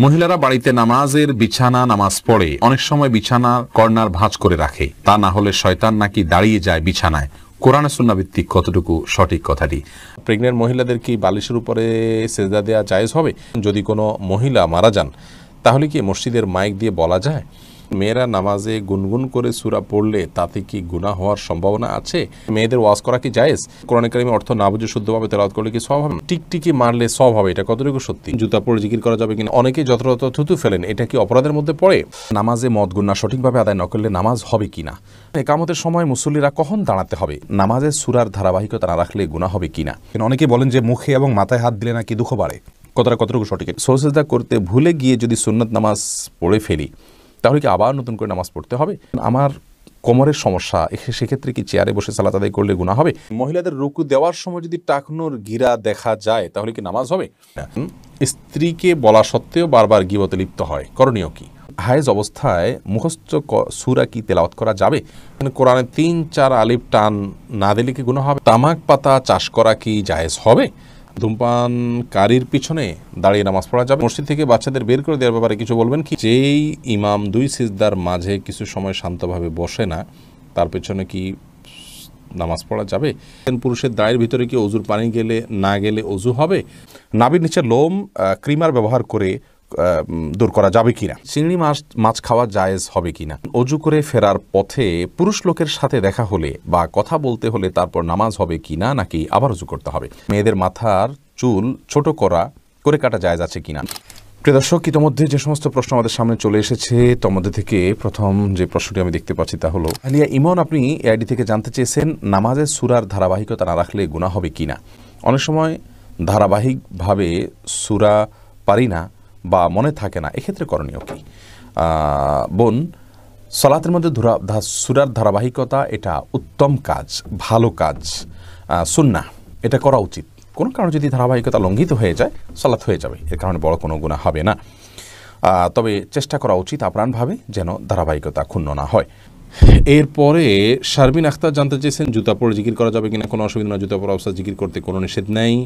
মহিলারা বাড়িতে নামাজের বিছানা নামাজ পড়ে অনেক সময় বিছানা কর্নার ভাঁজ করে রাখে, তা না হলে শয়তান নাকি দাঁড়িয়ে যায় বিছানায়। কোরআনে সুন্নাহ ভিত্তিক কতটুকু সঠিক কথাটি? প্রেগনেন্ট মহিলাদের কি বালিশের উপরে সেজদা দেওয়া জায়েজ হবে? যদি কোনো মহিলা মারা যান তাহলে কি মসজিদের মাইক দিয়ে বলা যায়? মেয়েরা নামাজে গুনগুন করে সূরা পড়লে তাতে কি গুনাহ হওয়ার সম্ভাবনা আছে? মেয়েদের ওয়াজ করা কি জায়েজ? কোরআন কারীমের অর্থ না বুঝে শুদ্ধভাবে তেলাওয়াত করলে কি সওয়াব হবে? টিকটিকি মারলে সওয়াব হবে, এটা কতটুকু সত্যি? জুতা পরে জিকির করা যাবে কিনা? অনেকেই যত্রতত্র থুতু ফেলেন, এটা কি অপরাধের মধ্যে পড়ে? নামাজে মদ গুনাহ সঠিকভাবে আদায় না করলে নামাজ হবে কিনা? ইকামতের সময় মুসল্লিরা কখন দাঁড়াতে হবে? নামাজে সূরার ধারাবাহিকতা না রাখলে গুনাহ হবে কিনা? অনেকে বলেন যে মুখে এবং মাথায় হাত দিলে নাকি দুঃখ বাড়ে, কতটুকু সঠিক? সজদা করতে ভুলে গিয়ে যদি সুন্নত নামাজ পড়ে ফেলি তাহলে কি আবার নতুন করে নামাজ পড়তে হবে? আমার কোমরের সমস্যা, সেক্ষেত্রে কি চেয়ারে বসে সালাত আদায় করলে গুনাহ হবে? মহিলাদের রুকু দেওয়ার সময় যদি টাকনুর গিরা দেখা যায় তাহলে কি নামাজ হবে? স্ত্রীকে বলা সত্ত্বেও বারবার গীবতে লিপ্ত হয়, করণীয় কি? হায়েজ অবস্থায় মুখস্থ সূরা কি তেলাওয়াত করা যাবে? কোরআনে ৩-৪ আলিফ টান না দিলে কি গুনাহ হবে? তামাক পাতা চাষ করা কি জায়েজ হবে? ধূমপানকারীর পিছনে দাঁড়িয়ে নামাজ পড়া যাবে? মসজিদ থেকে বাচ্চাদের বের করে দেওয়ার ব্যাপারে কিছু বলবেন কি? যেই ইমাম 2 সিজদার মাঝে কিছু সময় শান্তভাবে বসে না, তার পেছনে কি নামাজ পড়া যাবে? পুরুষের দায়ের ভিতরে কি অজুর পানি গেলে না গেলে অজু হবে? নাভির নিচে লোম ক্রিমার ব্যবহার করে দূর করা যাবে কিনা? চিংড়ি মাছ খাওয়া জায়েজ হবে কিনা? অজু করে ফেরার পথে পুরুষ লোকের সাথে দেখা হলে বা কথা বলতে হলে তারপর নামাজ হবে কিনা, নাকি আবার অজু করতে হবে? মেয়েদের মাথার চুল ছোট করে কাটা জায়েজ আছে কিনা? প্রিয় দর্শক, ইতিমধ্যে যে সমস্ত প্রশ্ন আমাদের সামনে চলে এসেছে তার মধ্যে থেকে প্রথম যে প্রশ্নটি আমি দেখতে পাচ্ছি তা হলো, আলিয়া ইমন, আপনি এআইডি থেকে জানতে চেয়েছেন নামাজের সূরার ধারাবাহিকতা না রাখলে গুনাহ হবে কিনা। অনেক সময় ধারাবাহিকভাবে সূরা পারি না বা মনে থাকে না, এক্ষেত্রে করণীয় কি? বোন, সালাতের মধ্যে সূরার ধারাবাহিকতা এটা উত্তম কাজ, ভালো কাজ, সুন্নাহ, এটা করা উচিত। কোনো কারণে যদি ধারাবাহিকতা লঙ্ঘিত হয়ে যায় সালাত হয়ে যাবে, এর কারণে বড় কোনো গুনাহ হবে না। তবে চেষ্টা করা উচিত আপ্রাণভাবে যেন ধারাবাহিকতা ক্ষুণ্ণ না হয়। এরপরে শারমিন আখতার জানতে চেয়েছেন জুতা পরে জিকির করা যাবে কিনা? কোনো অসুবিধা না, জুতা পরে অবস্থা জিকির করতে কোনো নিষেধ নেই।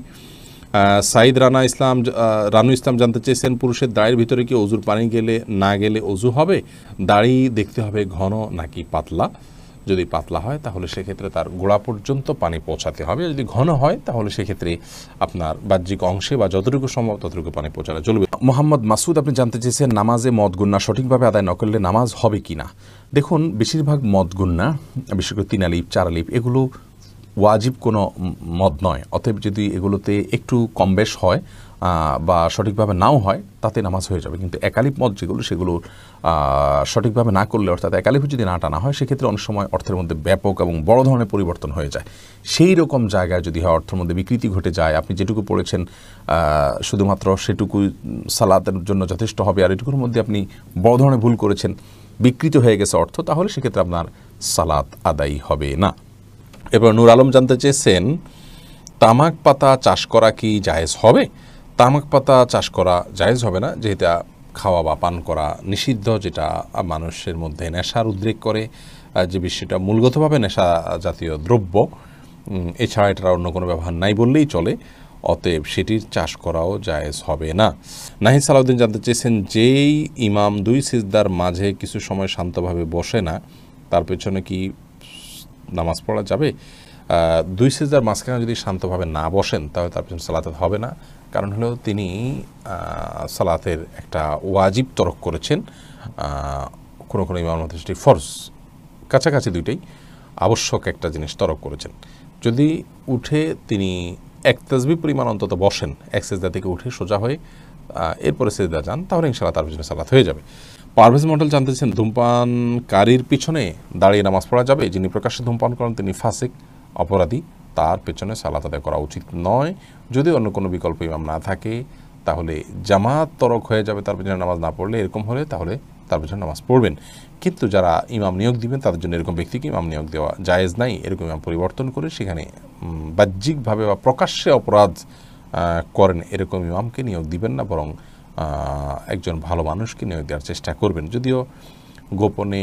সাইদ রানু ইসলাম জানতে চেয়েছেন পুরুষের দাড়ির ভিতরে কি অজুর পানি গেলে না গেলে অজু হবে? দাড়ি দেখতে হবে ঘন নাকি পাতলা। যদি পাতলা হয় তাহলে সেক্ষেত্রে তার গোড়া পর্যন্ত পানি পৌঁছাতে হবে। যদি ঘন হয় তাহলে সেক্ষেত্রে আপনার বাহ্যিক অংশে বা যতটুকু সম্ভব ততটুকু পানি পৌঁছানো চলবে। মোহাম্মদ মাসুদ, আপনি জানতে চেয়েছেন নামাজে মদ গুন্না সঠিকভাবে আদায় না করলে নামাজ হবে কিনা। দেখুন, বেশিরভাগ মদ গুন্না, বিশেষ করে 3 আলিফ 4 আলিফ, এগুলো ওয়াজিব কোনো মদ নয়। অতএব যদি এগুলোতে একটু কম বেশ হয় বা সঠিকভাবে নাও হয় তাতে নামাজ হয়ে যাবে। কিন্তু একালিফ মদ যেগুলো, সেগুলো সঠিকভাবে না করলে, অর্থাৎ একালিফ যদি না টানা হয়, সেক্ষেত্রে অনেক সময় অর্থের মধ্যে ব্যাপক এবং বড় ধরনের পরিবর্তন হয়ে যায়। সেই রকম জায়গায় যদি হয়, অর্থের মধ্যে বিকৃতি ঘটে যায়, আপনি যেটুকু পড়েছেন শুধুমাত্র সেটুকু সালাতের জন্য যথেষ্ট হবে, আর এটুকুর মধ্যে আপনি বড় ধরনের ভুল করেছেন, বিকৃত হয়ে গেছে অর্থ, তাহলে সেক্ষেত্রে আপনার সালাত আদায় হবে না। এবার নূর আলম জানতে চেয়েছেন তামাক পাতা চাষ করা কি জায়েজ হবে? তামাক পাতা চাষ করা জায়েজ হবে না, যেটা খাওয়া বা পান করা নিষিদ্ধ, যেটা মানুষের মধ্যে নেশার উদ্রেক করে, যে বিষয়টা মূলগতভাবে নেশা জাতীয় দ্রব্য, এছাড়া এটার অন্য কোনো ব্যবহার নাই বললেই চলে। অতএব সেটির চাষ করাও জায়েজ হবে না। নাহিদ সালাউদ্দিন জানতে চেয়েছেন যেই ইমাম 2 সিজদার মাঝে কিছু সময় শান্তভাবে বসে না, তার পেছনে কি নামাজ পড়া যাবে? 2 সিজদার মাঝখানে যদি শান্তভাবে না বসেন তাহলে তার পেছনে সালাত হবে না। কারণ হলো তিনি সালাতের একটা ওয়াজিব তরক করেছেন, কোনো কোনো ইমামের মধ্যে সেটি ফরজ, কাছাকাছি দুইটাই আবশ্যক একটা জিনিস তরক করেছেন। যদি উঠে তিনি 1 তাসবিহ পরিমাণ অন্তত বসেন, 1 সিজদা থেকে উঠে সোজা হয়ে এরপরে সিজদা যান, তাহলে ইনশাআল্লাহ তার পেছনে সালাত হয়ে যাবে। পারভেজ মন্ডল জানতেছেন ধূমপানকারীর পিছনে দাঁড়িয়ে নামাজ পড়া যাবে? যিনি প্রকাশ্যে ধূমপান করেন তিনি ফাসিক, অপরাধী, তার পেছনে সালাত আদায় করা উচিত নয়। যদি অন্য কোনো বিকল্প ইমাম না থাকে তাহলে জামাত তরক হয়ে যাবে তার পেছনে নামাজ না পড়লে। এরকম হলে তাহলে তার পেছনে নামাজ পড়বেন। কিন্তু যারা ইমাম নিয়োগ দিবেন তাদের জন্য এরকম ব্যক্তিকে ইমাম নিয়োগ দেওয়া জায়েজ নাই। এরকম ইমাম পরিবর্তন করে সেখানে বাহ্যিকভাবে বা প্রকাশ্যে অপরাধ করেন এরকম ইমামকে নিয়োগ দিবেন না, বরং একজন ভালো মানুষকে নিয়োগ দেওয়ার চেষ্টা করবেন। যদিও গোপনে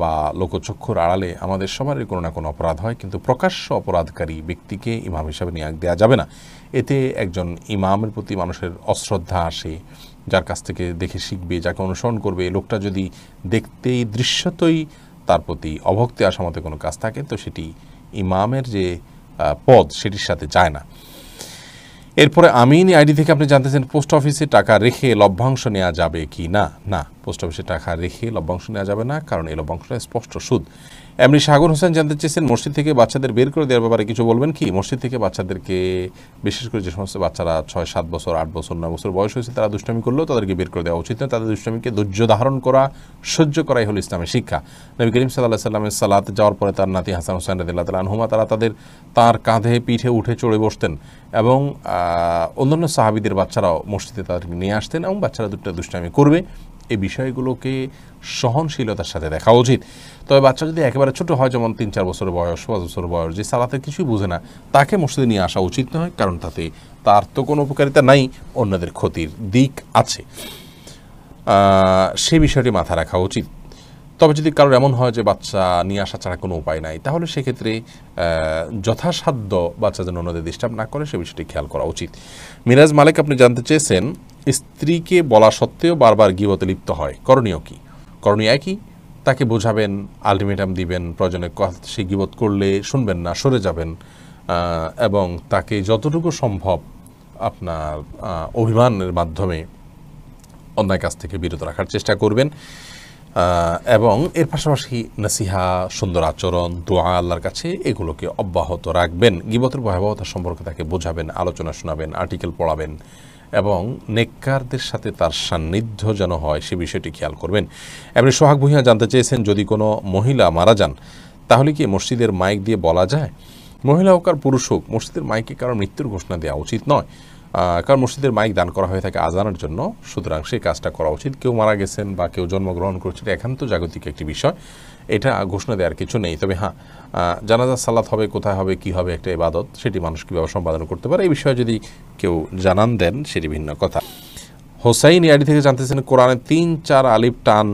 বা লোকচক্ষুর আড়ালে আমাদের সবারই কোনো না কোনো অপরাধ হয়, কিন্তু প্রকাশ্য অপরাধকারী ব্যক্তিকে ইমাম হিসাবে নিয়োগ দেওয়া যাবে না। এতে একজন ইমামের প্রতি মানুষের অশ্রদ্ধা আসে, যার কাছ থেকে দেখে শিখবে, যাকে অনুসরণ করবে। লোকটা যদি দেখতেই দৃশ্যতই তার প্রতি অভক্তি আসা মতো কোনো কাজ থাকে, তো সেটি ইমামের যে পদ সেটির সাথে যায় না। এরপরে আমিন আইডি থেকে আপনি জানতেছেন পোস্ট অফিসে টাকা রেখে লভ্যাংশ নেওয়া যাবে কি না। না, পোস্ট অফিসে টাকা রেখে লভ্যাংশ নেওয়া যাবে না, কারণ এই লভ্যাংশটা স্পষ্ট সুদ। এমনি সাগর হোসেন জানতে চেয়েছেন মসজিদ থেকে বাচ্চাদের বের করে দেওয়ার ব্যাপারে কিছু বলবেন কি। মসজিদ থেকে বাচ্চাদেরকে, বিশেষ করে যে সমস্ত বাচ্চারা 6-7 বছর 8 বছর 9 বছর বয়স হয়েছে, তারা দুষ্টামি করলেও তাদেরকে বের করে দেওয়া উচিত না। তাদের দুষ্টামিকে ধৈর্য ধারণ করা, সহ্য করাই হলো ইসলামের শিক্ষা। নবী করিম সাল্লাল্লাহু আলাইহি সাল্লামের সালাতে যাওয়ার পরে তার নাতি হাসান হোসেন রাদিয়াল্লাহু তাআলা আনহুমা তার কাঁধে পিঠে উঠে চড়ে বসতেন, এবং অন্যান্য সাহাবীদের বাচ্চারাও মসজিদে তাদেরকে নিয়ে আসতেন, এবং বাচ্চারা দুষ্টামি করবে, এই বিষয়গুলোকে সহনশীলতার সাথে দেখা উচিত। তবে বাচ্চা যদি একেবারে ছোট হয়, যেমন 3-4 বছর বয়স, 5 বছর বয়স, যে সালাতের কিছুই বুঝে না, তাকে মসজিদে নিয়ে আসা উচিত নয়, কারণ তাতে তার তো কোনো উপকারিতা নাই, অন্যদের ক্ষতির দিক আছে। সে বিষয়টি মাথায় রাখা উচিত। তবে যদি কারোর এমন হয় যে বাচ্চা নিয়ে আসা ছাড়া কোনো উপায় নাই, তাহলে সেক্ষেত্রে যথাসাধ্য বাচ্চা যেন অন্যদের ডিস্টার্ব না করে সে বিষয়টি খেয়াল করা উচিত। মিরাজ মালিক আপনি জানতে চেয়েছেন স্ত্রীকে বলা সত্ত্বেও বারবার গীবতে লিপ্ত হয়, করণীয় কি। করণীয় একই, তাকে বোঝাবেন, আলটিমেটাম দিবেন, প্রয়োজনে সে গীবত করলে শুনবেন না, সরে যাবেন, এবং তাকে যতটুকু সম্ভব আপনার অভিমানের মাধ্যমে অন্যায় কাজ থেকে বিরত রাখার চেষ্টা করবেন, এবং এর পাশাপাশি নসিহা, সুন্দর আচরণ, দোয়া আল্লাহর কাছে, এগুলোকে অব্যাহত রাখবেন। গীবতের ভয়াবহতা সম্পর্কে তাকে বোঝাবেন, আলোচনা শোনাবেন, আর্টিকেল পড়াবেন, এবং নেককারদের সাথে তার সান্নিধ্য যেন হয় সে বিষয়টি খেয়াল করবেন। এমনি সোহাগ ভূঁইয়া জানতে চেয়েছেন যদি কোনো মহিলা মারা যান তাহলে কি মসজিদের মাইক দিয়ে বলা যায়। মহিলা হোক আর পুরুষ হোক, মসজিদের মাইকে কারণ মৃত্যুর ঘোষণা দেওয়া উচিত নয়, কারণ মসজিদের মাইক দান করা হয়ে থাকে আজানের জন্য, সুতরাং সেই কাজটা করা উচিত। কেউ মারা গেছেন বা কেউ জন্মগ্রহণ করছে, একান্ত জাগতিক একটি বিষয়, এটা ঘোষণা দেওয়ার কিছু নেই। তবে হ্যাঁ, জানাজা সালাত হবে, কোথায় হবে, কি হবে, একটা ইবাদত, সেটি মানুষ কীভাবে সম্পাদন করতে পারে, এই বিষয়ে যদি কেউ জানান দেন সেটি ভিন্ন কথা। হোসাইন ইয়াডি থেকে জানতেছেন কোরআনে 3-4 আলিফ টান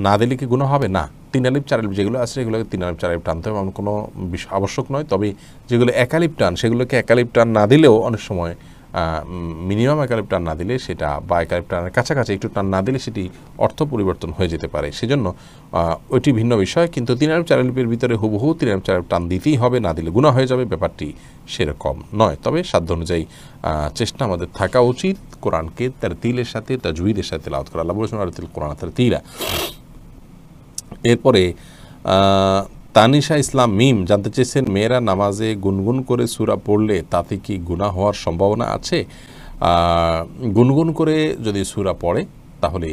না দিলে কি গুনাহ হবে। না, 3 আলিফ 4 আলিফ যেগুলো আছে সেগুলোকে 3 আলিফ 4 আলিফ টানতে হবে, এমন কোনো বিষয় আবশ্যক নয়। তবে যেগুলো 1 আলিফ টান, সেগুলোকে 1 আলিফ টান না দিলেও অনেক সময় মিনিমাম 1 আলিফ টান না দিলে সেটা, বা 1 আলিফ টানের কাছাকাছি একটু টান না দিলে সেটি অর্থ পরিবর্তন হয়ে যেতে পারে, সেজন্য ওইটি ভিন্ন বিষয়। কিন্তু 3 আলিফ 4 আলিফের ভিতরে হুবহু 3 আলিফ 4 আলিফ টান দিতেই হবে, না দিলে গুনাহ হয়ে যাবে, ব্যাপারটি সেরকম নয়। তবে সাধ্য অনুযায়ী চেষ্টা আমাদের থাকা উচিত কোরআনকে তারতিলের সাথে, তাজউইদের সাথে তেলাওয়াত করা। আল্লাহ বলেছেন আরতিল কোরআন তারতিলা। এরপরে তানিশা ইসলাম মিম জানতে চেয়েছেন মেয়েরা নামাজে গুনগুন করে সূরা পড়লে তাতে কি গুনাহ হওয়ার সম্ভাবনা আছে। গুনগুন করে যদি সূরা পড়ে তাহলে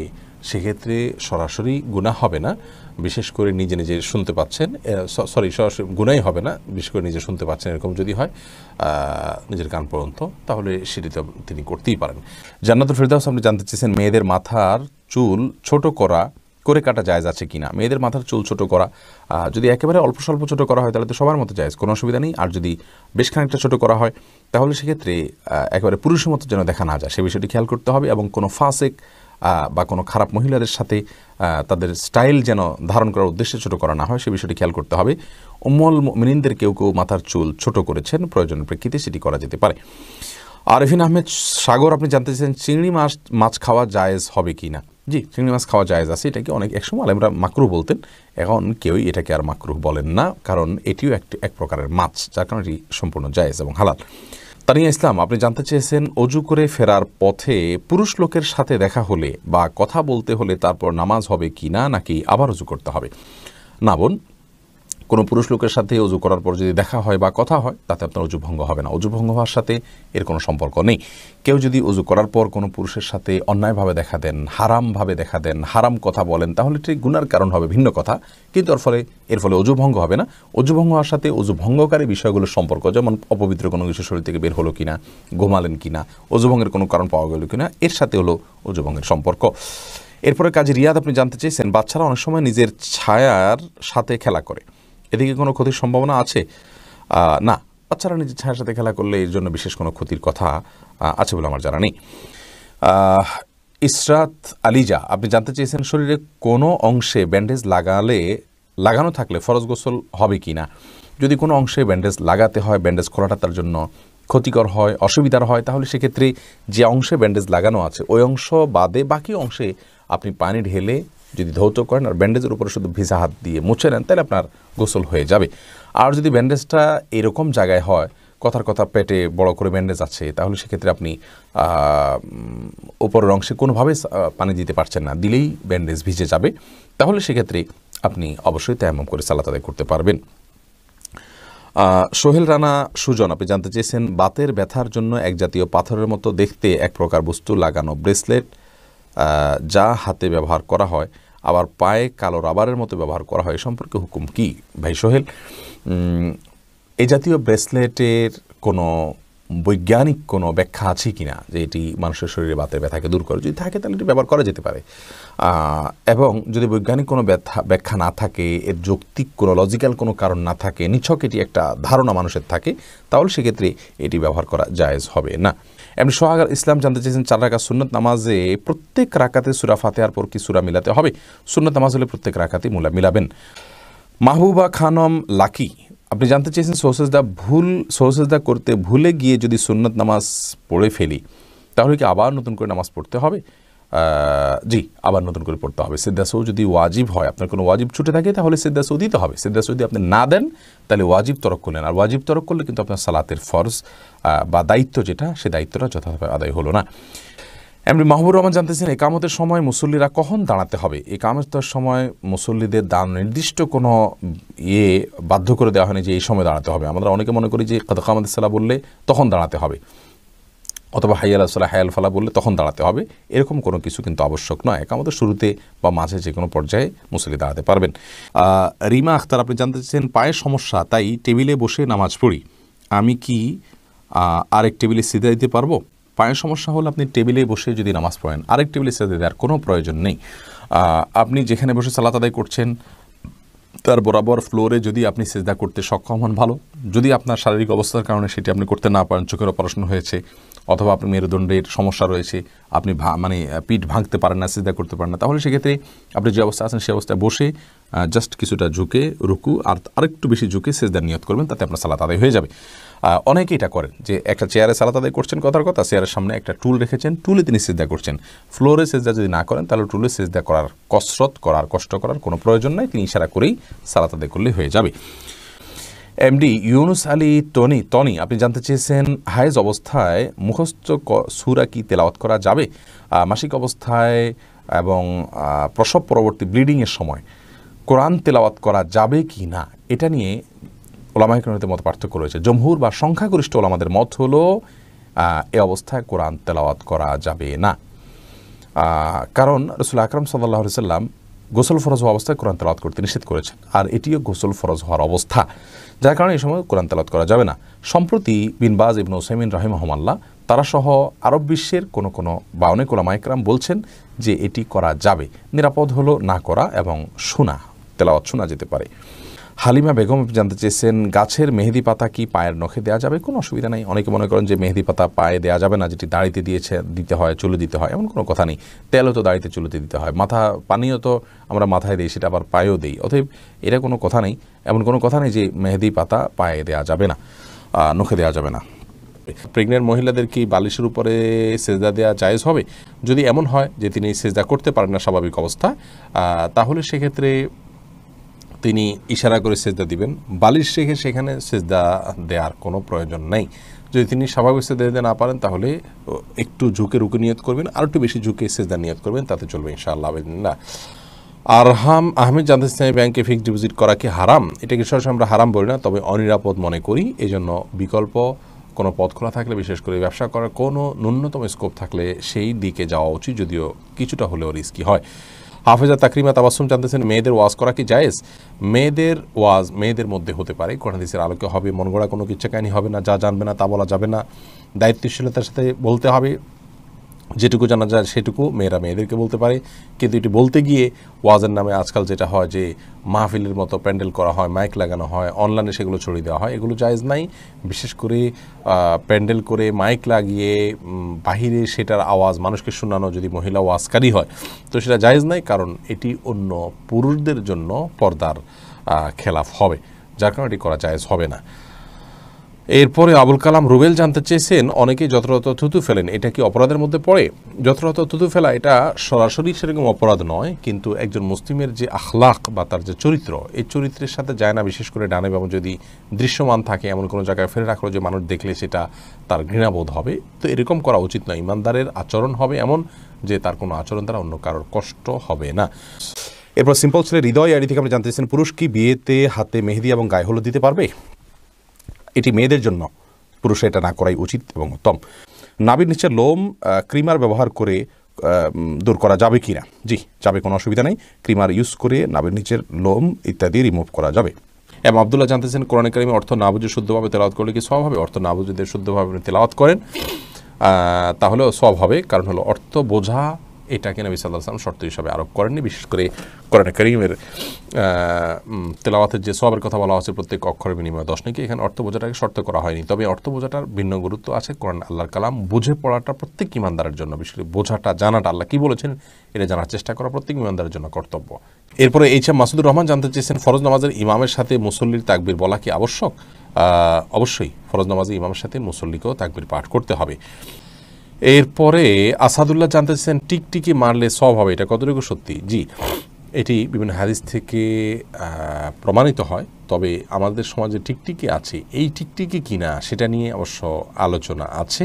সেক্ষেত্রে সরাসরি গুনাহ হবে না, বিশেষ করে নিজে নিজে শুনতে পাচ্ছেন, সরাসরি গুনাহই হবে না, বিশেষ করে নিজে শুনতে পাচ্ছেন এরকম যদি হয় নিজের কান পর্যন্ত, তাহলে সেটি তো তিনি করতেই পারেন। জান্নাতুল ফেরদাউস আপনি জানতে চেয়েছেন মেয়েদের মাথার চুল ছোট করে কাটা জায়েজ আছে কিনা। মেয়েদের মাথার চুল ছোট করা যদি একেবারে অল্প স্বল্প ছোট করা হয় তাহলে তো সবার মতো জায়েজ, কোনো অসুবিধা নেই। আর যদি বেশ খানিকটা ছোট করা হয় তাহলে সেক্ষেত্রে একেবারে পুরুষের মতো যেন দেখা না যায় সে বিষয়টি খেয়াল করতে হবে, এবং কোনো ফাসেক বা কোনো খারাপ মহিলাদের সাথে তাদের স্টাইল যেন ধারণ করার উদ্দেশ্যে ছোট করা না হয় সে বিষয়টি খেয়াল করতে হবে। উম্মুল মুমিনিনদের কেউ কেউ মাথার চুল ছোট করেছেন, প্রয়োজনের প্রেক্ষিতে সেটি করা যেতে পারে। আরেফিন আহমেদ সাগর আপনি জানতে চাইছেন চিংড়ি মাছ খাওয়া জায়েজ হবে কি না। জি, চিংড়ি মাছ খাওয়া জায়েজ আছে, এটাকে অনেক একসময় আলেমরা মাকরুহ বলতেন, এখন কেউই এটাকে আর মাকরুহ বলেন না, কারণ এটিও এক প্রকারের মাছ, যার কারণে এটি সম্পূর্ণ জায়েজ এবং হালাল। তানিয়া ইসলাম আপনি জানতে চেয়েছেন অজু করে ফেরার পথে পুরুষ লোকের সাথে দেখা হলে বা কথা বলতে হলে তারপর নামাজ হবে কি না, নাকি আবার অজু করতে হবে। না বোন, কোনো পুরুষ লোকের সাথে অজু করার পর যদি দেখা হয় বা কথা হয় তাতে আপনার অজু ভঙ্গ হবে না, অজু ভঙ্গ হওয়ার সাথে এর কোনো সম্পর্ক নেই। কেউ যদি অজু করার পর কোনো পুরুষের সাথে অন্যায়ভাবে দেখা দেন, হারামভাবে দেখা দেন, হারাম কথা বলেন, তাহলে ঠিক গুনার কারণ হবে, ভিন্ন কথা, কিন্তু এর ফলে অজু ভঙ্গ হবে না। অজু ভঙ্গ হওয়ার সাথে অজু ভঙ্গকারী বিষয়গুলোর সম্পর্ক, যেমন অপবিত্র কোনো কিছু শরীর থেকে বের হলো কিনা, ঘুমালেন কিনা, অজু ভঙ্গের কোনো কারণ পাওয়া গেল কিনা, এর সাথে হলো অজু ভঙ্গের সম্পর্ক। এরপরে কাজী রিয়াদ আপনি জানতে চেয়েছেন বাচ্চারা অনেক সময় নিজের ছায়ার সাথে খেলা করে, এদিকে কোনো ক্ষতির সম্ভাবনা আছে। না, বাচ্চারা নিজের ছায়ার সাথে খেলা করলে এর জন্য বিশেষ কোনো ক্ষতির কথা আছে বলে আমার জানা নেই। ইসরাত আলিজা আপনি জানতে চেয়েছেন শরীরে কোনো অংশে ব্যান্ডেজ লাগালে লাগানো থাকলে ফরজ গোসল হবে কি না। যদি কোনো অংশে ব্যান্ডেজ লাগাতে হয়, ব্যান্ডেজ খোলাটা তার জন্য ক্ষতিকর হয়, অসুবিধার হয়, তাহলে সেক্ষেত্রে যে অংশে ব্যান্ডেজ লাগানো আছে ওই অংশ বাদে বাকি অংশে আপনি পানি ঢেলে যদি ধৌত করেন আর ব্যান্ডেজের উপরে শুধু ভিজা হাত দিয়ে মুছে নেন, তাহলে আপনার গোসল হয়ে যাবে। আর যদি ব্যান্ডেজটা এরকম জায়গায় হয়, কথার কথা পেটে বড় করে ব্যান্ডেজ আছে, তাহলে সেক্ষেত্রে আপনি উপরের অংশে কোনোভাবে পানি দিতে পারছেন না, দিলেই ব্যান্ডেজ ভিজে যাবে, তাহলে সেক্ষেত্রে আপনি অবশ্যই তায়াম্মুম করে সালাত আদায় করতে পারবেন। সোহেল রানা সুজন, আপনি জানতে চেয়েছেন বাতের ব্যথার জন্য এক জাতীয় পাথরের মতো দেখতে এক প্রকার বস্তু লাগানো ব্রেসলেট যা হাতে ব্যবহার করা হয় আবার পায়ে কালো রাবারের মতো ব্যবহার করা হয়, এ সম্পর্কে হুকুম কি? ভাই সোহেল, এই জাতীয় ব্রেসলেটের কোনো বৈজ্ঞানিক কোনো ব্যাখ্যা আছে কি না যে এটি মানুষের শরীরে বাতের ব্যথাকে দূর করে? যদি থাকে তাহলে এটি ব্যবহার করা যেতে পারে, এবং যদি বৈজ্ঞানিক কোনো ব্যাখ্যা না থাকে, এর যৌক্তিক কোনো লজিক্যাল কোনো কারণ না থাকে, নিছক এটি একটা ধারণা মানুষের থাকে, তাহলে সেক্ষেত্রে এটি ব্যবহার করা জায়েজ হবে না। এমনি সোহাগ ইসলাম জানতে চেয়েছেন 4 রাকাত সুন্নত নামাজে প্রত্যেক রাকাতে সূরা ফাতিহার পর কি সূরা মিলাতে হবে? সুন্নত নামাজ হলে প্রত্যেক রাকাতে মিলাবেন। মাহবুবা খানম লাকি, আপনি জানতে চেয়েছেন সহসেজদা করতে ভুলে গিয়ে যদি সুন্নত নামাজ পড়ে ফেলি তাহলে কি আবার নতুন করে নামাজ পড়তে হবে? জি, আবার নতুন করে পড়তে হবে। সিজদা সহু যদি ওয়াজিব হয়, আপনার কোনো ওয়াজিব ছুটে থাকে, তাহলে সিজদা সহু দিতে হবে। সিজদা সহু যদি আপনি না দেন তাহলে ওয়াজিব তরক করলেন, আর ওয়াজিব তরক করলে কিন্তু আপনার সালাতের ফরজ বা দায়িত্ব যেটা, সে দায়িত্বটা যথাযথ আদায় হলো না। এমনি মাহবুর রহমান জানতেছেন একামতের সময় মুসল্লিরা কখন দাঁড়াতে হবে? একামতের সময় মুসল্লিদের নির্দিষ্ট কোনো বাধ্য করে দেওয়া হয়নি যে এই সময় দাঁড়াতে হবে। আমরা অনেকে মনে করি যে কামাতের সালা বললে তখন দাঁড়াতে হবে, অথবা হাইয়াল সালা হায়াল ফালা বললে তখন দাঁড়াতে হবে, এরকম কোনো কিছু কিন্তু আবশ্যক নয়। একামতের শুরুতে বা মাঝে যে কোনো পর্যায়ে মুসল্লি দাঁড়াতে পারবেন। রিমা আখতার, আপনি জানতে চাচ্ছেন পায়ের সমস্যা, তাই টেবিলে বসে নামাজ পড়ি, আমি কি আরেক টেবিলে সিজদা দিতে পারবো? পায়ের সমস্যা হলে আপনি টেবিলে বসে যদি নামাজ পড়েন আরেক টেবিলে সিজদা দেওয়ার কোনো প্রয়োজন নেই। আপনি যেখানে বসে সালাত আদায় করছেন তার বরাবর ফ্লোরে যদি আপনি সিজদা করতে সক্ষম হন ভালো, যদি আপনার শারীরিক অবস্থার কারণে সেটি আপনি করতে না পারেন, চোখের অপারেশন হয়েছে অথবা আপনার মেরুদণ্ডের সমস্যা রয়েছে, আপনি পিঠ ভাঙতে পারেন না, সিজদা করতে পারেন না, তাহলে সেক্ষেত্রে আপনি যে অবস্থা আছেন সেই অবস্থায় বসে জাস্ট কিছুটা ঝুঁকে রুকু আর আরেকটু বেশি ঝুঁকে সিজদার নিয়ত করবেন, তাতে আপনার সালাত আদায় হয়ে যাবে। অনেকে এটা করেন যে একটা চেয়ারে সালাত আদায় করছেন, কথার কথা চেয়ারের সামনে একটা টুল রেখেছেন, টুলে তিনি সিজদা করছেন। ফ্লোরে সিজদা যদি না করেন তাহলে টুলে সিজদা করার কষ্ট করার কোনো প্রয়োজন নাই, তিনি ইশারা করেই সালাত আদায় করলে হয়ে যাবে। এমডি ইউনুস আলী টনি, আপনি জানতে চেয়েছেন হায়েজ অবস্থায় মুখস্থ সূরা কি তেলাওয়াত করা যাবে? মাসিক অবস্থায় এবং প্রসব পরবর্তী ব্লিডিংয়ের সময় কোরআন তেলাওয়াত করা যাবে কি না, এটা নিয়ে ওলামায়ে কেরামের মত পার্থক্য রয়েছে। জমহুর বা সংখ্যাগরিষ্ঠ ওলামাদের মত হলো এ অবস্থায় কোরআন তেলাওয়াত করা যাবে না, কারণ রাসূল আকরাম সাল্লাল্লাহু আলাইহি সাল্লাম গোসল ফরজ হওয়া অবস্থায় কোরআন তেলাওয়াত করতে নিষেধ করেছেন, আর এটিও গোসল ফরজ হওয়ার অবস্থা, যার কারণে এই সময় কোরআন তেলাওয়াত করা যাবে না। সম্প্রতি বিন বাজ ইবনে উসাইমিন রাহিমাহুল্লাহ তারা সহ আরব বিশ্বের কোনো বা অনেক ওলামায়ে কেরাম বলছেন যে এটি করা যাবে, নিরাপদ হলো না করা এবং তেলাওয়াত শোনা যেতে পারে। হালিমা বেগম জানতে চেয়েছেন গাছের মেহেদি পাতা কি পায়ের নখে দেওয়া যাবে? কোনো অসুবিধা নেই। অনেকে মনে করেন যে মেহেদি পাতা পায়ে দেওয়া যাবে না, যেটি দাড়িতে দিতে হয়, চুলে দিতে হয়, এমন কোনো কথা নেই। তেলও তো দাড়িতে চুলেতে দিতে হয়, পানিও তো আমরা মাথায় দিই, সেটা আবার পায়েও দিই, অতএব এটা কোনো কথা নেই, এমন কোনো কথা নেই যে মেহেদি পাতা পায়ে দেওয়া যাবে না, নখে দেওয়া যাবে না। প্রেগনেন্ট মহিলাদের কি বালিশের উপরে সেজদা দেওয়া জায়েজ হবে? যদি এমন হয় যে তিনি সেজদা করতে পারেন না স্বাভাবিক অবস্থা, তাহলে সেক্ষেত্রে তিনি ইশারা করে সেজদা দিবেন, বালিশ রেখে সেখানে সেজদা দেওয়ার কোনো প্রয়োজন নেই। যদি তিনি স্বাভাবিক সেজদা দিতে না পারেন তাহলে একটু ঝুঁকে রুকু নিয়ত করবেন, আর একটু বেশি ঝুঁকে সেজদা নিয়ত করবেন, তাতে চলবে ইনশাআল্লাহ। আরহাম আহমেদ জানতে চাই ব্যাংকে ফিক্সড ডিপোজিট করা কি হারাম? এটাকে সরাসরি আমরা হারাম বলি না, তবে অনিরাপদ মনে করি। এই জন্য বিকল্প কোনো পথ খোলা থাকলে, বিশেষ করে ব্যবসা করার কোনো ন্যূনতম স্কোপ থাকলে সেই দিকে যাওয়া উচিত, যদিও কিছুটা হলেও রিস্কি হয়। হাফেজা তাকরিমা তাবাসসুম জানতেছেন মেয়েদের ওয়াজ করা কি জায়েজ? মেয়েদের ওয়াজ মেয়েদের মধ্যে হতে পারে, কোরআন হাদিসের আলোকে হবে, মন গড়া কোনো কিচ্ছা কাহিনী হবে না, যা জানবে না তা বলা যাবে না, দায়িত্বশীলতার সাথে বলতে হবে, যেটুকু জানা যায় সেটুকু মেয়েরা মেয়েদেরকে বলতে পারে। কিন্তু এটি বলতে গিয়ে ওয়াজের নামে আজকাল যেটা হয় যে মাহফিলের মতো প্যান্ডেল করা হয়, মাইক লাগানো হয়, অনলাইনে সেগুলো ছড়িয়ে দেওয়া হয়, এগুলো জায়েজ নাই। বিশেষ করে প্যান্ডেল করে মাইক লাগিয়ে বাহিরে সেটার আওয়াজ মানুষকে শোনানো যদি মহিলা ওয়াজকারী হয় তো সেটা জায়েজ নাই, কারণ এটি অন্য পুরুষদের জন্য পর্দার খেলাফ হবে, যার কারণে এটি করা জায়েজ হবে না। এরপরে আবুল কালাম রুবেল জানতে চেয়েছেন, অনেকেই যত্রতত্র থুতু ফেলেন, এটা কি অপরাধের মধ্যে পড়ে? যত্রতত্র থুতু ফেলা এটা সরাসরি সেরকম অপরাধ নয়, কিন্তু একজন মুসলিমের যে আখলাক বা তার যে চরিত্র, এই চরিত্রের সাথে যায় না। বিশেষ করে ডানে বামে যদি দৃশ্যমান থাকে এমন কোনো জায়গায় ফেলে রাখলো যে মানুষ দেখলে সেটা তার ঘৃণাবোধ হবে, তো এরকম করা উচিত নয়। ইমানদারের আচরণ হবে এমন যে তার কোনো আচরণ দ্বারা অন্য কারোর কষ্ট হবে না। এরপর সিম্পল ছেলে হৃদয় আইডি থেকে আপনি জানতে চেয়েছেন, পুরুষ কি বিয়েতে হাতে মেহেদি এবং গায়ে হলুদ দিতে পারবে? এটি মেয়েদের জন্য, পুরুষে এটা না করাই উচিত এবং উত্তম। নাভির নিচে লোম ক্রিমার ব্যবহার করে দূর করা যাবে কি না? জি, যাবে, কোনো অসুবিধা নেই। ক্রিমার ইউজ করে নাভির নিচের লোম ইত্যাদি রিমুভ করা যাবে। এবং আব্দুল্লাহ জানতেছেন, কোরআনে কারিমে অর্থ না বুঝে শুদ্ধভাবে তেলাওয়াত করলে কি সওয়াব হবে? অর্থ না বুঝে শুদ্ধভাবে তেলাওয়াত করেন তাহলেও সওয়াব হবে, কারণ হলো অর্থ বোঝা এটাকে নবী সাল্লাল্লাহু আলাইহি ওয়াসাল্লাম শর্ত হিসাবে আরোপ করেননি। বিশেষ করে কোরআনে কারীমের তেলাওয়াতের যে সওয়াবের কথা বলা হচ্ছে প্রত্যেক অক্ষরের বিনিময়ে 10 নাকি, এখানে অর্থ বোঝাটাকে শর্ত করা হয়নি। তবে অর্থ বোঝাটার ভিন্ন গুরুত্ব আছে। কোরআন আল্লাহর কালাম বুঝে পড়াটা প্রত্যেক ইমানদারের জন্য, বিশেষ করে বোঝাটা, জানাটা, আল্লাহ কী বলেছেন এটা জানার চেষ্টা করা প্রত্যেক ইমানদারের জন্য কর্তব্য। এরপরে এইচএম মাসুদুর রহমান জানতে চেয়েছেন, ফরজ নামাজের ইমামের সাথে মুসল্লির তাকবীর বলা কি আবশ্যক? অবশ্যই ফরজ নামাজে ইমামের সাথে মুসল্লিকেও তাকবীর পাঠ করতে হবে। এরপরে আসাদুল্লাহ জানতেছেন, টিকটিকি মারলে সওয়াব হবে, এটা কতটুকু সত্যি? জি, এটি বিভিন্ন হাদিস থেকে প্রমাণিত হয়। তবে আমাদের সমাজে টিকটিকি আছে, এই টিকটিকি কিনা সেটা নিয়ে অবশ্য আলোচনা আছে,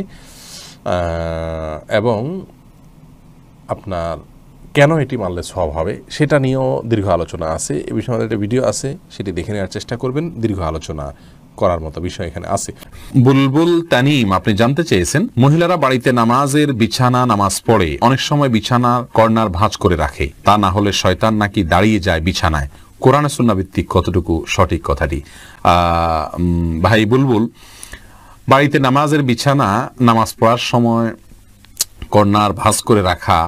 এবং আপনার কেন এটি মারলে সওয়াব হবে সেটা নিয়েও দীর্ঘ আলোচনা আছে। এ বিষয়ে আমাদের একটা ভিডিও আছে, সেটি দেখে নেওয়ার চেষ্টা করবেন। দীর্ঘ আলোচনা করার মতো বিষয় এখানে আছে। বুলবুল তানিম আপনি জানতে চেয়েছেন, মহিলারা বাড়িতে নামাজের বিছানা নামাজ পড়ে অনেক সময় বিছানার কর্নার ভাঁজ করে রাখে, তা না হলে শয়তান নাকি দাঁড়িয়ে যায় বিছানায়, কোরআনে সুন্নাহ ভিত্তিক কতটুকু সঠিক কথাটি? ভাই বুলবুল, বাড়িতে নামাজের বিছানা নামাজ পড়ার সময় কর্নার ভাঁজ করে রাখা,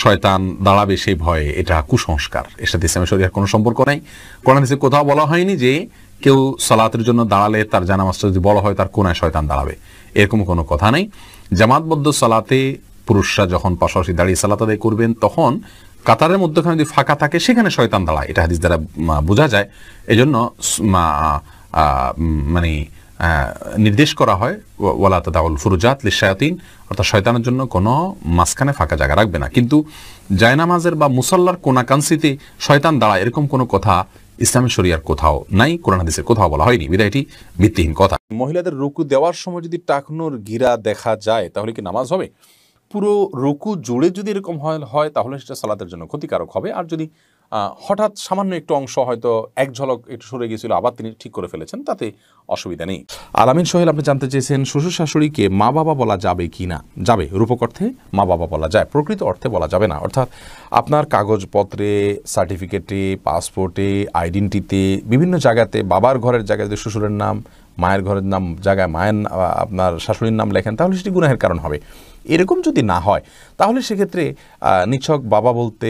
শয়তান দাঁড়াবে সেই ভয়ে, এটা কুসংস্কার। এর সাথে ইসলামের শরীয়তের কোনো সম্পর্ক নাই। কোরআন হাদিসে কোথাও বলা হয়নি যে কেউ সালাতের জন্য দাঁড়ালে তার জানামাজটা যদি বড় হয় তার কোনায় শয়তান দাঁড়াবে, এরকম কোনো কথা নেই। জামাতবদ্ধ সালাতে পুরুষরা যখন পাশাপাশি দাঁড়িয়ে সালাত আদায় করবেন তখন কাতারের মধ্যখানে যদি ফাঁকা থাকে সেখানে শয়তান দাঁড়ায়, এটা হাদিস দ্বারা বোঝা যায়। এজন্য মানে নির্দেশ করা হয় ওয়ালা তাদাউল ফুরুজাত লিশায়াতিন, অর্থাৎ শয়তানের জন্য কোনো মাঝখানে ফাঁকা জায়গা রাখবে না। কিন্তু জায়নামাজের বা মুসাল্লার কোনাকাংশিতে শয়তান দাঁড়ায় এরকম কোনো কথা ইসলামের শরিয়ার কোথাও নাই, কোরআন হাদিসের কোথাও বলা হয়নি, বিধায় এটি ভিত্তিহীন কথা। মহিলাদের রুকু দেওয়ার সময় যদি টাকনুর গিরা দেখা যায় তাহলে কি নামাজ হবে? পুরো রুকু জুড়ে যদি এরকম হয় তাহলে সেটা সালাতের জন্য ক্ষতিকারক হবে। আর যদি হঠাৎ সামান্য একটু অংশ হয়তো এক ঝলক একটু সরে গিয়েছিল আবার তিনি ঠিক করে ফেলেছেন, তাতে অসুবিধা নেই। আলামিন সোহেল আপনি জানতে চেয়েছেন, শ্বশুর শাশুড়িকে মা বাবা বলা যাবে কি না? যাবে, রূপক অর্থে মা বাবা বলা যায়, প্রকৃত অর্থে বলা যাবে না। অর্থাৎ আপনার কাগজপত্রে, সার্টিফিকেটে, পাসপোর্টে, আইডেন্টিতে, বিভিন্ন জায়গাতে বাবার ঘরের জায়গায় যদি শ্বশুরের নাম, মায়ের ঘরের নাম জায়গায় মায়ের আপনার শাশুড়ির নাম লেখেন তাহলে সেটি গুনাহের কারণ হবে। এরকম যদি না হয় তাহলে সেক্ষেত্রে নিছক বাবা বলতে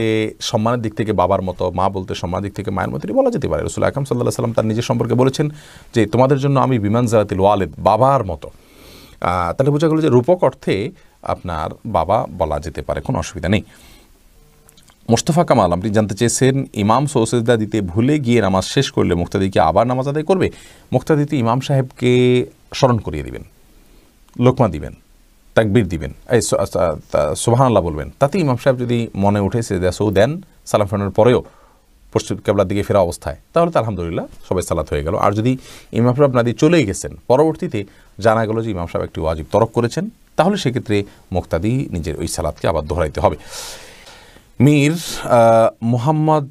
সম্মানের দিক থেকে বাবার মতো, মা বলতে সম্মানের দিক থেকে মায়ের মতো বলা যেতে পারে। রাসূল আকরাম সাল্লাল্লাহু আলাইহি ওয়াসাল্লাম তার নিজের সম্পর্কে বলেছেন যে তোমাদের জন্য আমি বিমানজারাতিল ওয়ালিদ, বাবার মতো। তাহলে বোঝা গেল যে রূপক অর্থে আপনার বাবা বলা যেতে পারে, কোনো অসুবিধা নেই। মোস্তফা কামাল আপনি জানতে চেয়েছেন, ইমাম সৌসেজদা দিতে ভুলে গিয়ে নামাজ শেষ করলে মুক্তাদিকে আবার নামাজ আদায় করবে? মুক্তাদিতে ইমাম সাহেবকে স্মরণ করিয়ে দিবেন, লোকমা দিবেন, তাকবীর দিবেন, এই সুবহানাল্লাহ বলবেন। তাতে ইমাম সাহেব যদি মনে উঠে সেজদা সৌ দেন সালাম ফেরানোর পরেও পশ্চিম কিবলার দিকে ফেরা অবস্থায়, তাহলে তো আলহামদুলিল্লাহ সবাই সালাত হয়ে গেল। আর যদি ইমাম সাহেব না দিয়ে চলেই গেছেন, পরবর্তীতে জানা গেল যে ইমাম সাহেব একটি ওয়াজিব তরক করেছেন, তাহলে সেক্ষেত্রে মুক্তাদি নিজের ওই সালাতকে আবার দোহরাইতে হবে। মীর মোহাম্মদ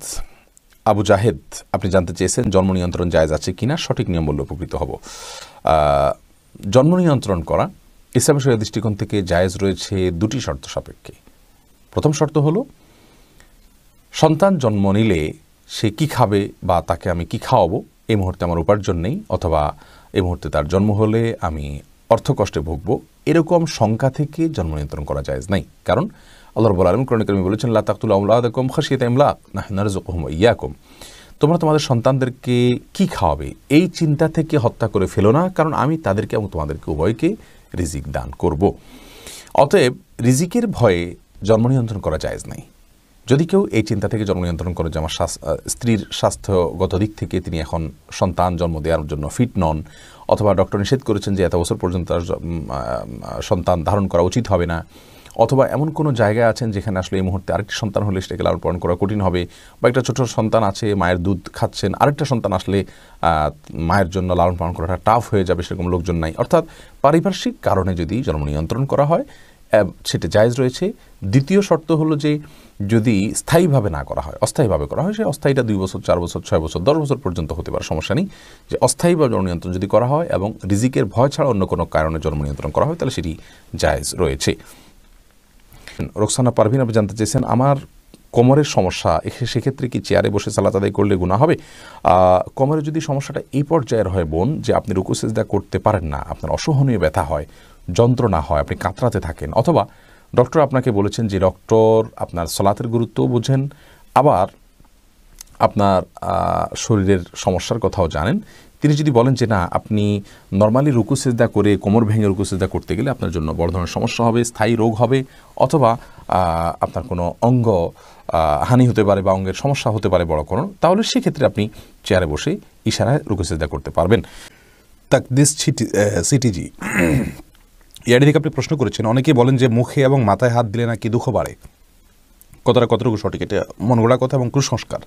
আবু জাহেদ আপনি জানতে চেয়েছেন, জন্ম নিয়ন্ত্রণ জায়েজ আছে কিনা? সঠিক নিয়ম বললে উপকৃত হব। জন্ম নিয়ন্ত্রণ করা ইসলামী শরিয়ার দৃষ্টিকোণ থেকে জায়েজ রয়েছে দুটি শর্ত সাপেক্ষে। প্রথম শর্ত হলো সন্তান জন্ম নিলে সে কি খাবে বা তাকে আমি কি খাওয়াবো, এই মুহূর্তে আমার উপার্জন নেই, অথবা এই মুহূর্তে তার জন্ম হলে আমি অর্থকষ্টে ভুগবো, এরকম সংখ্যা থেকে জন্ম নিয়ন্ত্রণ করা জায়েজ নাই। কারণ আল্লাহ রাব্বুল আলামিন কোরআনে কারিমে বলেছেন, লা তাকতুলু আওলাদাকুম খাশিয়াতা ইমলাক নাহনু নারযুকুহুম ওয়া ইয়াকুম। তোমরা তোমাদের সন্তানদেরকে কি খাওয়াবে এই চিন্তা থেকে হত্যা করে ফেলো না, কারণ আমি তাদেরকে এবং তোমাদেরকে উভয়কে রিজিক দান করব। অতএব রিজিকের ভয়ে জন্ম নিয়ন্ত্রণ করা জায়েজ নাই। যদি কেউ এই চিন্তা থেকে জন্ম নিয়ন্ত্রণ করে যে আমার স্ত্রীর স্বাস্থ্যগত দিক থেকে তিনি এখন সন্তান জন্ম দেওয়ার জন্য ফিট নন, অথবা ডক্টর নিষেধ করেছেন যে এত বছর পর্যন্ত তার সন্তান ধারণ করা উচিত হবে না, অথবা এমন কোনো জায়গায় আছেন যেখানে আসলে এই মুহূর্তে আরেকটি সন্তান হলে সেটাকে লালন পালন করা কঠিন হবে, বা একটা ছোট সন্তান আছে মায়ের দুধ খাচ্ছেন, আরেকটা সন্তান আসলে মায়ের জন্য লালন পালন করাটা টাফ হয়ে যাবে, সেরকম লোকজন নাই, অর্থাৎ পারিপার্শ্বিক কারণে যদি জন্ম নিয়ন্ত্রণ করা হয় সেটা জায়েজ রয়েছে। দ্বিতীয় শর্ত হলো যে যদি স্থায়ীভাবে না করা হয়, অস্থায়ীভাবে করা হয়, সে অস্থায়ীটা 2 বছর 4 বছর 6 বছর 10 বছর পর্যন্ত হতে পারে, সমস্যা নেই। যে অস্থায়ীভাবে জন্ম নিয়ন্ত্রণ যদি করা হয় এবং রিজিকের ভয় ছাড়া অন্য কোনো কারণে জন্ম নিয়ন্ত্রণ করা হয় তাহলে সেটি জায়েজ রয়েছে। রোকসানা পারভিন আপনি জানতে চেয়েছেন আমার কোমরের সমস্যা, সেক্ষেত্রে কি চেয়ারে বসে সালাত আদায় করলে গুনাহ হবে? কোমরে যদি সমস্যাটা এই পর্যায়ের হয় বোন যে আপনি রুকু সিজদা করতে পারেন না, আপনার অসহনীয় ব্যথা হয়, যন্ত্রণা হয়, আপনি কাতরাতে থাকেন, অথবা ডক্টর আপনাকে বলেছেন যে ডক্টর আপনার সালাতের গুরুত্বও বোঝেন, আবার আপনার শরীরের সমস্যার কথাও জানেন, তিনি যদি বলেন যে না আপনি নর্মালি রুকু সিজদা করে কোমর ভেঙে রুকু সিজদা করতে গেলে আপনার জন্য বড় ধরনের সমস্যা হবে, স্থায়ী রোগ হবে, অথবা আপনার কোনো অঙ্গ হানি হতে পারে বা অঙ্গের সমস্যা হতে পারে বড় কোনো, তাহলে সেক্ষেত্রে আপনি চেয়ারে বসে ইশারায় রুকু সিজদা করতে পারবেন। তাকদিস সিটিজি ইয়াডি থেকে আপনি প্রশ্ন করেছেন, অনেকেই বলেন যে মুখে এবং মাথায় হাত দিলে নাকি দুঃখ বাড়ে, কতটুকু সঠিক? এটা মন গড়া কথা এবং কুসংস্কার।